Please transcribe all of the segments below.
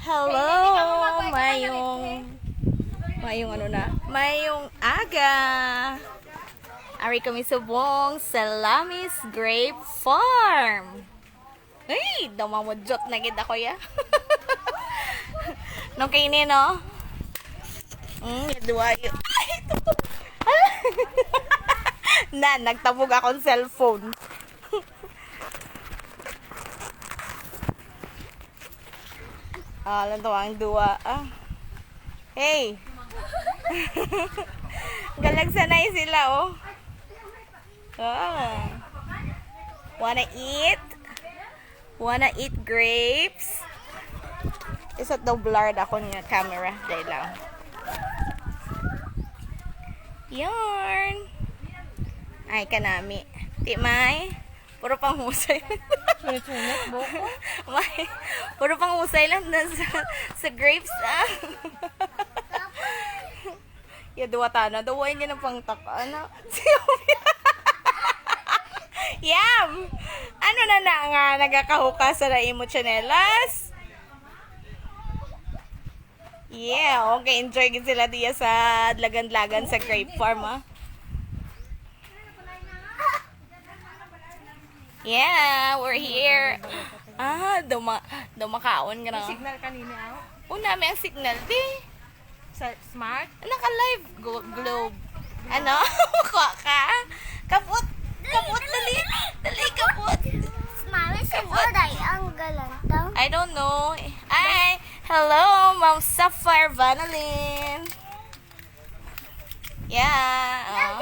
Hello, mayong aga. Ari kami subong sa Lamis Grape Farm. Ay, damamudjot na gid ako ya. Nung kainin, no? Dua yun. Ay, ito. Na, nagtabog akong cellphone. Alam to ang dua. Hey. Galag sanay sila, oh. Wanna eat? Wanna eat grapes? Isa daw blurred ako ng camera. Dahil lang. Yarn. Ay, kanami. Di may. Puro pang husay. Sunod boko. May. Puro pang husay lang sa grapes, Ya, dua tana. Dawain niya ng pangtaka. Ano? Yam! Ano na nga nagakahukas sa imo chanelas? Yeah, okay. Enjoy gid sila diya sa lagan-lagan sa grape farm, ha? Yeah, we're here. Dumakaon ka na. Signal kanina ako. Una, may ang signal, di. Sa smart. Naka-live globe. Ano? Kuha ka? Kaput! Kaput! Dali! Dali, kaput! Mami, siguro ay ang galantaw. I don't know. Ay! Hello, Ma'am Sapphire Vanalyn. Yeah.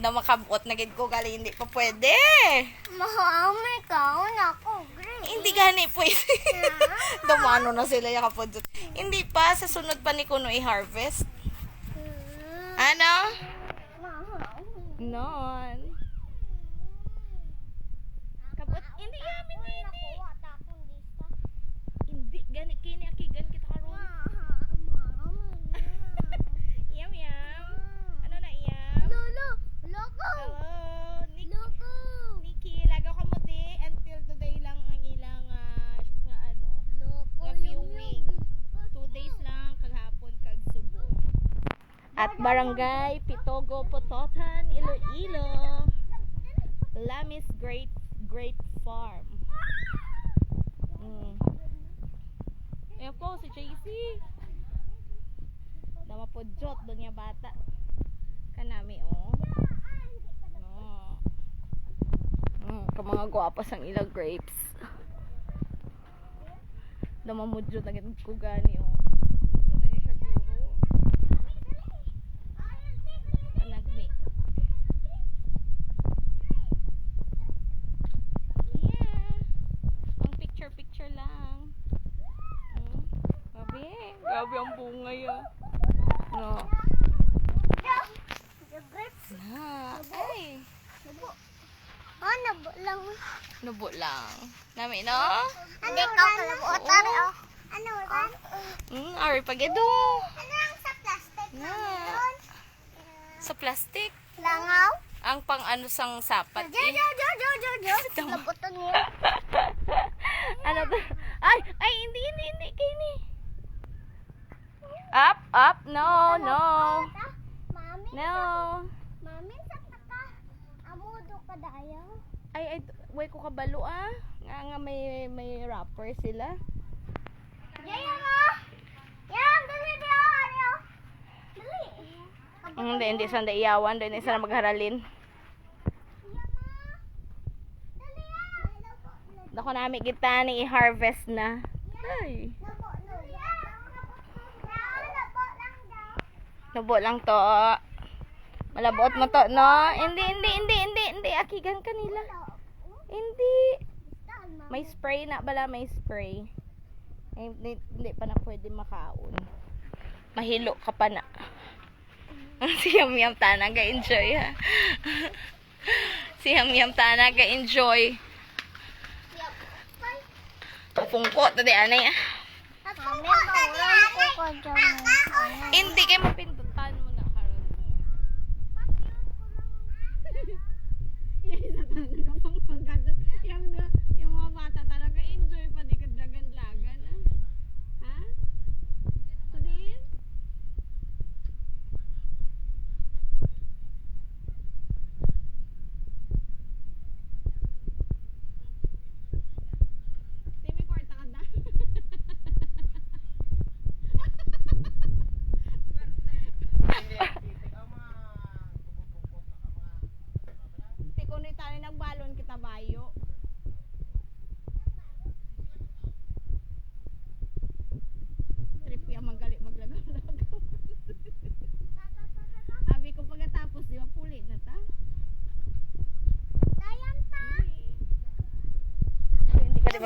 Na makabuot na gid ko gali hindi pa pwede. Mami, kaon ako. Green. Hindi gani pwede. Dumano na sila ya kapod. Hindi pa sa sunod pa ni kuno i-harvest. Ano? Non. Kapot hindi kami hindi. Hindi gani kini akigan kita karon. Yum yum. Ano na yum? Lolo, loko. Hello, Loko. Nikki, lagaw ka mo di until today lang ang ilang nga ano, Loko nga viewing. 2 days lang kaghapon kag Subo. At Barangay Pitogo, Pototan, Iloilo. Lamis Great Farm. Ayan po si JC. Namapodjot doon niya bata. Kanami, oh. Mga guwapas ang ilang grapes. Namamudjot na ganun ko gani, oh. Ito na niya siya guro. Panagmi. Yeah. Ang picture lang. Grabe ang bunga yan. No. Na. Ay. Oh, nabo lang. Nubo lang. Nami, no? Ano ka kalabuot, ari, oh. Ano ba? Ari pagedo. Ano ang sa plastic Na. doon? Sa plastic. Langaw? Ang pang ano sang sapat eh. Labutan niya. Ano to? Ay, hindi. Kini. Up. No. Mami, No. mami, sa ka. Amudo ka dayo. Ay, way ko kabalo, Nga may wrapper sila. Jaya mo. Yan, dali. Dali. Hindi sanda iyawan. Hindi sana magharalin. Dako namin kita ni i-harvest na. Ay. Nubo lang to. Malabot mo to, no? Hindi. Akigan kanila. Hindi. May spray na bala, may spray. Hindi pa na pwede makaon. Mahilo ka pa na. Si Yam Tana ga-enjoy, ha? Si Yam Tana ga-enjoy. Kapungko, tadi anay, Mami, bawal ko ka dyan. Hindi kayo mapindutan mo na karon. Yung mga bata talaga enjoy pa di ka dagan-lagan.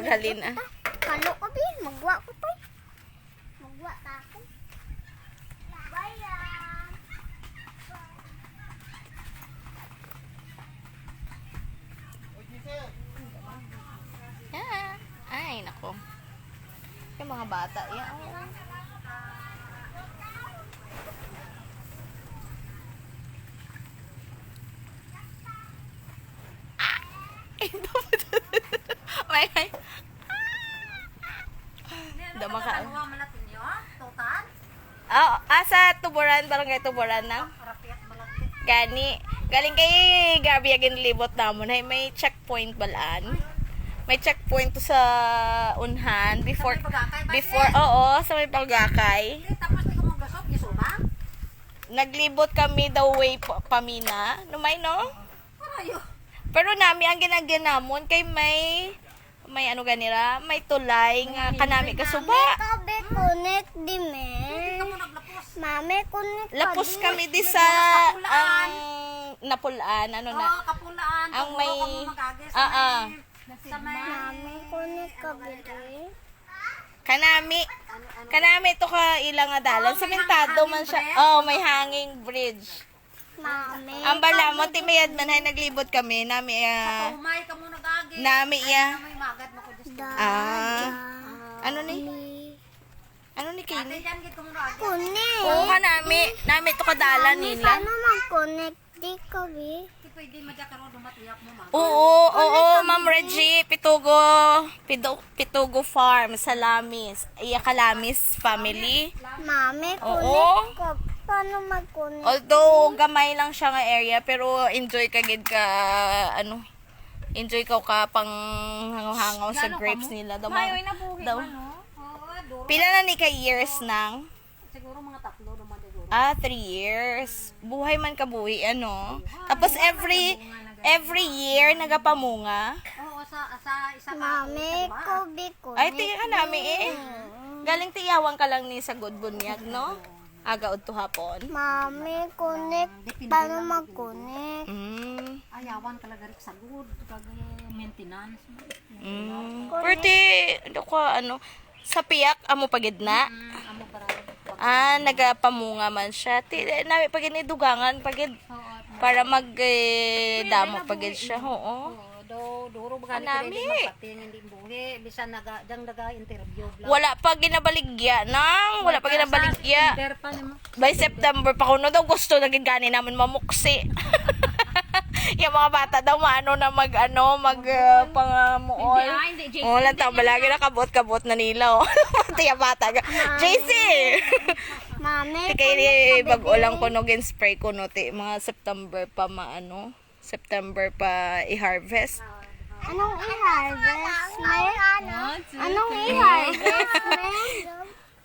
maghalin ah. Halo ko, Bi. Magwa ko pa. Magwa ta ako. Bayan. Ah, ay, nako. Yung mga bata, yan. May, may. Dama ka. Oh, asa Tuburan, barangay Tuburan na. Gani. Galing kay Gabi agin libot namon ay may checkpoint balaan. May checkpoint to sa unhan before oo, sa may Palgakay. Tapos di ko maggasok, gisubang? Naglibot kami the way Pamina. Numay no? Parayo. Pero nami ang ginaginamon kay may ano ganira, may tulay nga kanami kasuba. Kabe connect di me. Hindi ka mo naglapos. Mame connect ka Lapos di. kami di sa ang napulaan, ano na. Oo, kapulaan. Ang may Sa may... Mame connect ka di. Kanami to ka ilang adalan. Sementado man siya. Oh, may hanging bridge. Mame. Ang bala mo timayad man hay naglibot kami nami Umay ka mo nag-agi. nami iya. May magad mo ko just. Ano ni? Ano ni Ate, kini? dyan git ko mo nag-agi. Connect. Oo ka nami to ka dalan nila. Paano mag-connect di ka bi? Hindi pwede madya dumatiyak mo, ma'am. Oo, Ma'am Reggie, Pitugo Farm, Salamis. Iya Kalamis family. Mame Oo. connect ka. Paano mag-connect? Although gamay lang siya nga area pero enjoy ka gid ka ano. Enjoy ka pang hangaw-hangaw sa grapes nila daw. Mayoy na buhi daw. man, no? Oo, duro. Pila na ni ka years nang? Siguro mga 3 naman siguro. 3 years. Buhay man ka buhi ano. Tapos every year nagapamunga. Oo, sa isa ka. Mame ko bi connect. Ay tiya ka nami eh. Galing tiyawan ka lang ni sa good bunyag no. Aga udto hapon. Mame connect. Paano mag-connect? Ayawan ka lagarik sa good, kag maintenance. Pwede, ano ka, ano, sa piyak, amo pagid na. Amo para. Nagapamunga man siya. Nami pagid ni dugangan, pagid, para damo pagid siya, oo. Duro ba Anami. ganit ready magpating hindi buhi bisan interview bla. Wala pa ginabaligya nang, wala pa ginabaligya. Inter pa nimo. By September pa kuno daw gusto naging gani namin mamuksi. Yung mga bata daw maano na pangamuol. Oh, lang tao balagi nakabot-kabot na nila oh. Pati yung bata. JC. Mame Kaya ni bag-o lang ko no spray ko no ti mga September pa September pa i-harvest. Anong i-harvest, me? Anong i-harvest, me?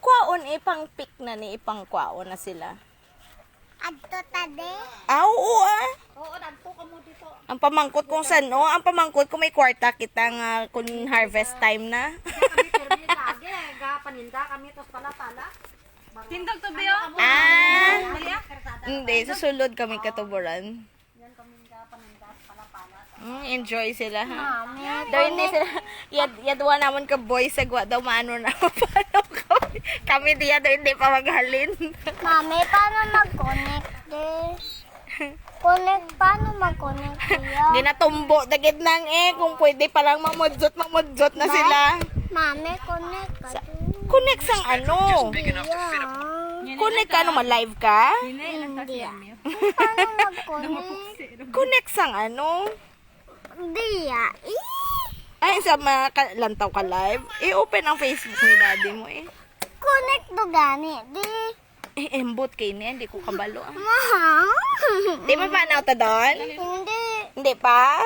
Kwaon ipang pick na ni ipang kwaon na sila. Adto tade. Oo Oo, dadto ka mo dito. Ang pamangkot kung saan ang pamangkot kung may kwarta kita nga kung harvest time na. Kami termi lagi, ga paninda kami tos pala. Tindog to biyo? Hindi, susulod kami katuburan. Yan kami ga paninda pala. Enjoy sila ha. Mame, Daw hindi sila, yadwa naman ka boys, sagwa daw maano na, paano kami, kami diya daw hindi pa maghalin. Mame, paano mag-connect this? Paano mag-connect diya? Hindi na tumbo, dagit nang kung pwede palang mamudzot na sila. Mame, connect ka dun. Connect sang ano? Diya. Connect ka, ma-live ka? Hindi. Paano mag-connect? Connect sang ano? Diya. Ay, sa mga lantaw ka live, i-open ang Facebook ni daddy mo Connect do gani. Di. embot kay niya, hindi ko kabalo Mahal. Di mo pa na doon? Hindi. Hindi pa?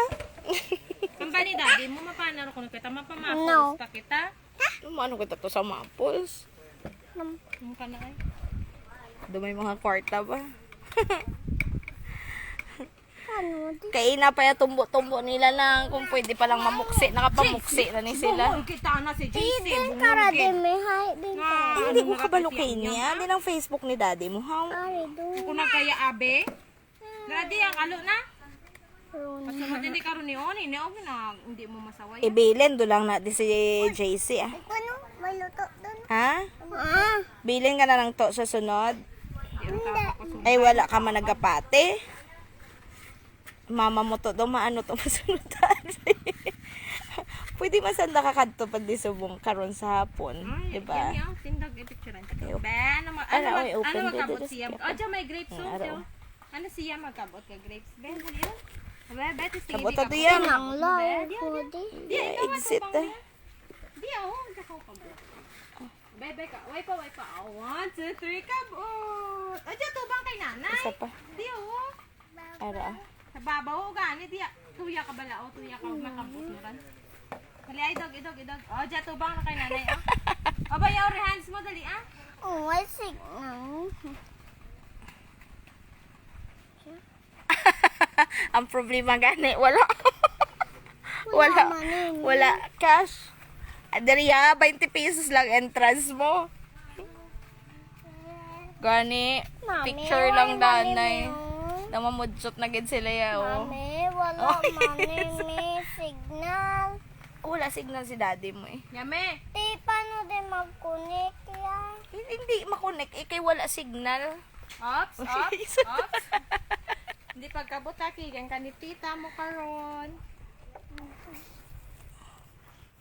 Ang ba ni daddy mo mapana ko kita mapamapos No. ta kita. Ano kita to sa mapos? Mo ka na ay. May mga kwarta ba? Ano di? Kaya na pa yung tumbo-tumbo nila lang kung pwede palang mamuksi. Nakapamuksi na ni sila. Bungol kita na si JC. Din kara di me hay din. Hindi ko kabalo kay niya. Hindi lang Facebook ni daddy mo. How? Ari do. Kung nagkaya abe. Daddy ang alo na. Kasunod hindi karon ni Oni, ni okay na hindi mo masaway. Ibilin do lang na di si JC ah. Ano? May luto doon. Ha? Bilin ka na lang to sa sunod. Hindi. Ay wala ka man nagapate. Mama mo to do maano to masunutan. Pwede masanda ka kadto pag di subong karon sa hapon, di ba? Yan yung tindag i-picturean ka. Ayaw. Be, Ay, open ano dito, magkabot just siya? keep Oh, dyan may grapes Ang so. araw. Ano siya magkabot ka grapes? Ben, hali yun. Be, betis tingin Kabot di to yan. Ang law. Pwede. Di, ikaw nga Exit tubang ah. Di, oh, hindi ka kabot. Be, ka. Way pa. Oh, 1, 2, 3, kabot. Oh, dyan tubang kay nanay. Isa pa. Di, oh. Ara. Sa babaw, gani, di. Tuya ka bala, oh, tuya ka makabot mo ran. Hali, ay, idog. Oh, dyan tubang na kay nanay, oh. O ba, your hands mo, dali, ah. Oh, may signal. Ang problema gani, wala. Wala wala. man yun. Wala cash. Adria, 20 pesos lang entrance mo. Gani, Mami, picture wala lang man danay. yun. Namamudsot na gid sila ya, oh. Mami, wala Oy. may signal. Wala signal si daddy mo eh. Yame. Di, paano din mag-connect yan? Hindi makonek, eh, kay wala signal. Ops. Hindi pagkabot kigan ka ni tita mo karon.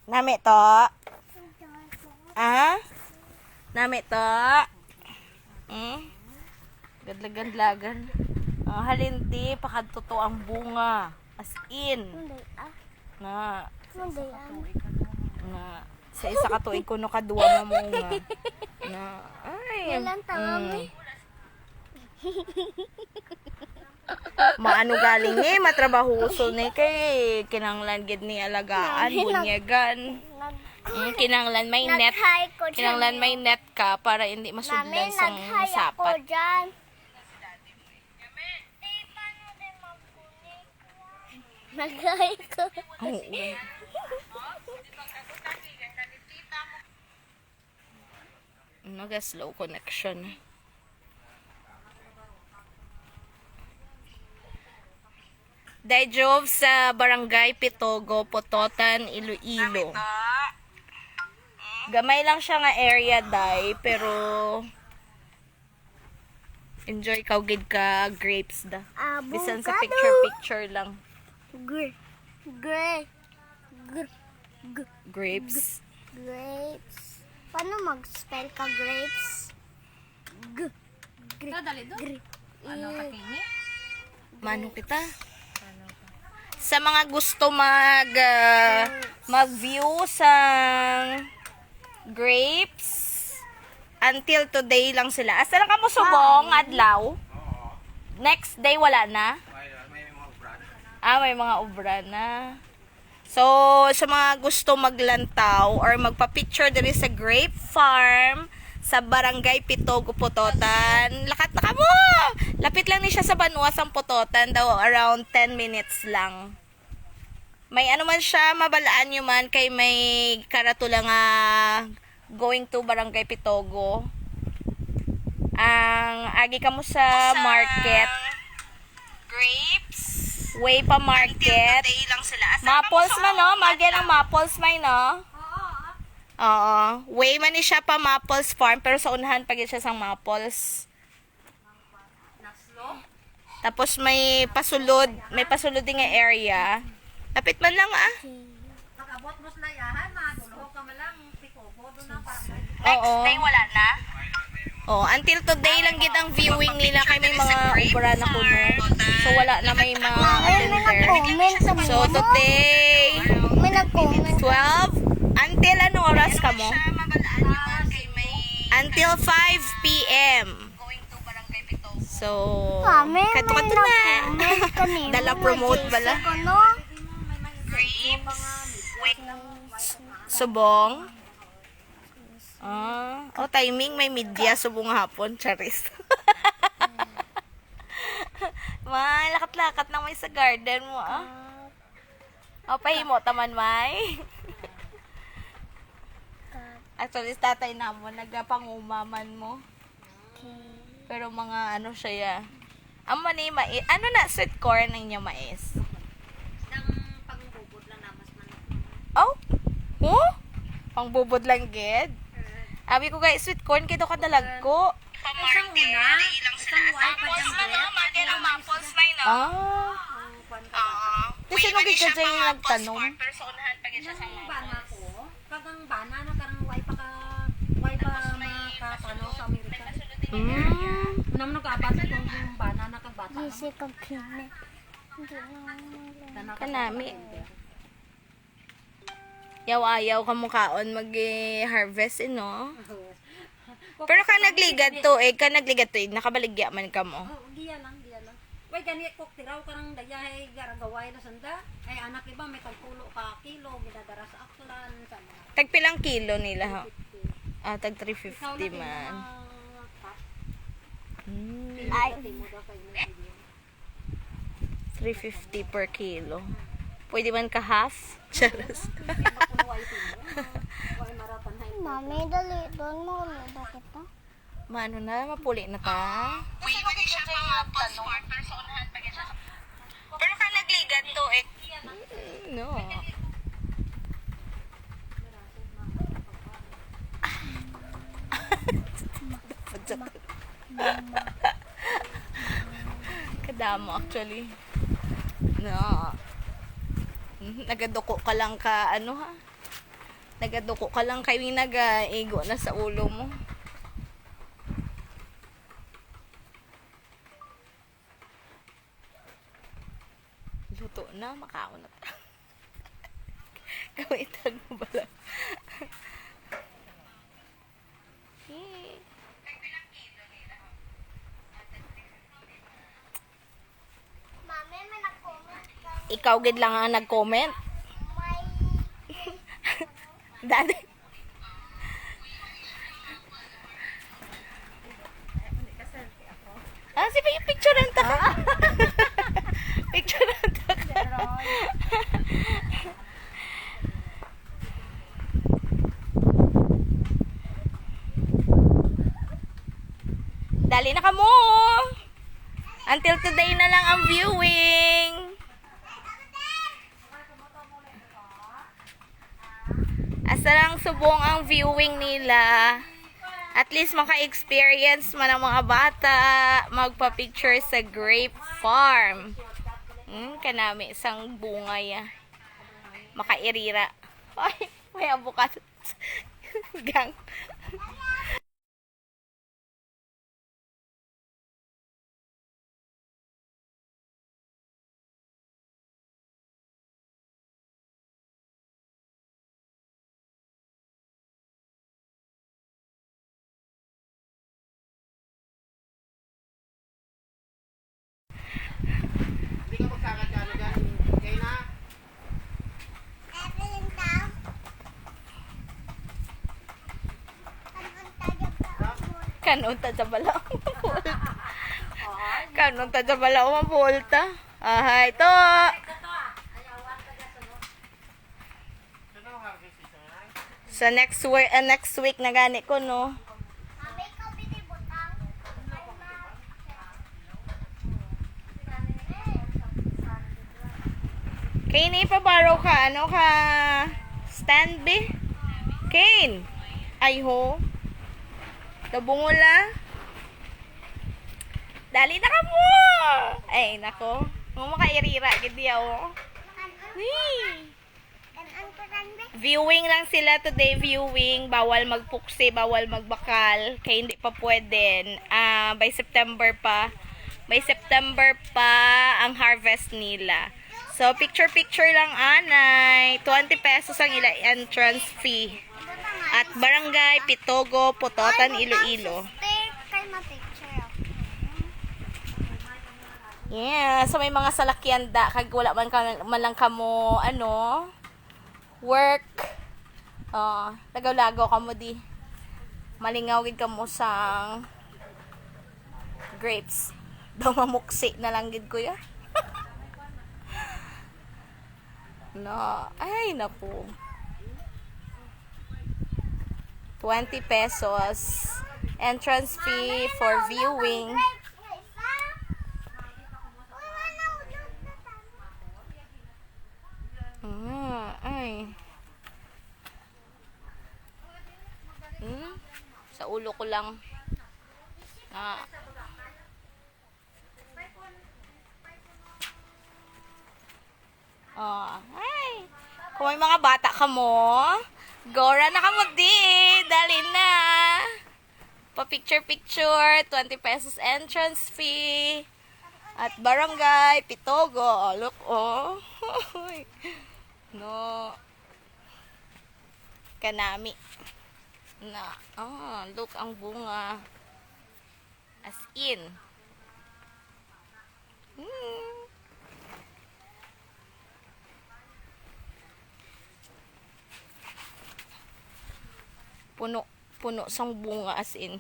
Nami to. Ah? Nami to. Gadlagan-lagan. Halinti, pakadto to ang bunga. As in. Hindi, Na, Hindi, na, sa isa ka tuig kuno kadua mo nga. Na, ay. Ilan tawag Maano galing eh, matrabahuso ni kay kinanglan gid ni alagaan, bunyagan. Kinanglan may net. Nag-hi ko dyan. Kinanglan may net ka para hindi Mami, masudlan sa nag-hi ako sapat. dyan. Nag-hi ko. Oo. Naga-slow connection. Dayjob sa Barangay Pitogo, Pototan, Iloilo. Gamay lang siya nga area, day, pero enjoy ka gid ka grapes da. Bisan sa picture lang. Gr. Gr. Gr. Gr. Grapes. Grapes. Paano mag-spell ka grapes? G. Ito dali do. Gr. Ano ka kini? Mano kita? Sa mga gusto mag-view sa grapes, until today lang sila. Asa lang ka mo subong, adlaw? Next day wala na? May mga obra na. So, sa mga gusto maglantaw or magpa-picture diri sa grape farm sa Barangay Pitogo, Pototan, lakat na ka mo! Lapit lang ni siya sa Banuas ang Pototan daw, around 10 minutes lang. May ano man siya, mabalaan nyo man kay may karatula nga going to Barangay Pitogo. Ang agi ka mo sa market. Grapes. Way pa market. Maples man no, magyan ang maples may no. Oo. Way man ni siya pa maples farm pero sa unahan pag siya sang maples. Tapos may pasulod din nga area. Lapit man lang ah. Pagabot mo sa yahan, magulo ka man lang pikobo do na para. Oo. Next day wala na. Oh, until today lang gid ang viewing nila kay may mga obra na kuno. So wala na may mga attender. Comment sa mga. So today May nag-comment. 12 until ano oras ka mo? Until 5 p.m. So, Mami, may kato-kato na. nag-comment kanina. Dala promote bala. Ano? Subong. Timing may media subong hapon, charis. May lakat-lakat na may sa garden mo ah. Pahimo taman may. Actually, tatay na mo, nagapangumaman mo. Pero mga ano siya ya. Ang mani mais. Ano na sweet corn ng niya mais? Pangbubod lang gid. Abi ko guys, sweet corn kay daw kadalag ko. Isang una, isang white pa dyan grip. Ah. Kasi nung gid ka dyan yung nagtanong. Nang bana ko, kagang bana na karang white pa makatanaw sa Amerika. Nam nag-abas itong yung bana na kagbata. Kasi kagkina. Hindi na. Kanami. Yaw-ayaw ka mukhaon mag-harvest, no? Pero ka nagligad to, nakabaligya man ka mo. Oh, giya lang. Wai gani kok tiraw karang dayahay garagaway na sanda. Ay anak iba may tagpulo ka kilo gidadara sa aklan sa mga. Tagpilang kilo nila, ha? Tag Ikaw 350 na man. Ay, 350 per kilo. Pwede man ka half? Charas. Mami, dali. Doon mo ulit. Bakit pa? Mano na, mapuli na ta. Pero ka nagligad to, no. Kadamo actually. No. Nagaduko ka lang ka, ano ha? Nagaduko ka lang kayo yung nag-ego na sa ulo mo. Luto na, makaon na ta. Kawitan mo ba lang? Mami, may nag-comment ka. Ikaw gid lang ang nag-comment. May... Dati. Sige yung picture ta. Picture ta. Dali na ka mo. Until today na lang ang viewing. Asa lang subong ang viewing nila. At least maka-experience man ang mga bata magpa-picture sa grape farm. Kanami isang bunga ya. Makairira. Ay, may avocado. Gang. Evelyn daw. Anong tayo ba? Kanon ta sa balaw. Kanon ta sa balaw mabulta. Ahay to. Sa next week na gani ko no. Mami, ikaw binibutang. Kane, ipabaro ka. Ano ka? Stand be? Kane. Ay ho. Tabungula. Dali na ka mo. Ay, nako. Mo makairira. Gidi ako. Viewing lang sila today. Viewing. Bawal magpuksi. Bawal magbakal. Kaya hindi pa pwede. By September pa. By September pa ang harvest nila. So, picture-picture lang, anay. 20 pesos ang ila entrance fee. At Barangay Pitogo, Putotan, Iloilo. Kay ma-picture ako. Yeah, so may mga salakyan da. Kag wala man lang kamo, ano, work. Lagaw-lagaw kamo di. Malingaw gid kamo sang grapes. Daw mamuksi na lang gid kuya. No, ay naku. 20 pesos entrance fee for viewing. Ay. Sa ulo ko lang. Ay. Kung may mga bata ka mo, Gora na ka mo di. Dali na. Pa-picture-picture. 20 pesos entrance fee. At barangay, Pitogo. Oh, look, oh. No. Kanami. Na. Look ang bunga. As in. Puno sang bunga as in.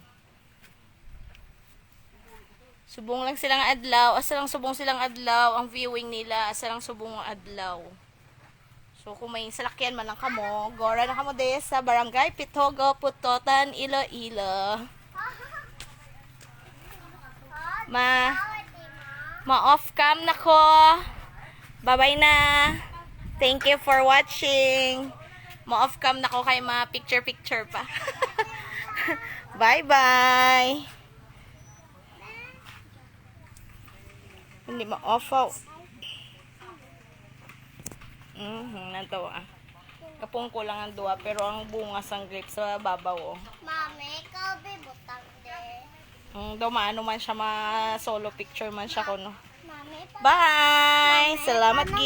Subong lang silang adlaw. Asa lang subong silang adlaw. Ang viewing nila, asa lang subong ang adlaw. So, kung may salakyan man lang kamo, Gora na kamo de sa Barangay Pitogo, Putotan, Iloilo. Ma-off cam na ko. Bye-bye na. Thank you for watching. Ma-off cam na ko kay ma-picture-picture pa. Bye-bye. Hindi ma-off out. Natawa. Kapung ko lang ang duwa, pero ang bunga sang grapes sa babaw. Oh. Mami, ikaw bibutang de. Maano man siya, ma-solo picture man siya ko, no. Mami, Bye! Salamat, Gid!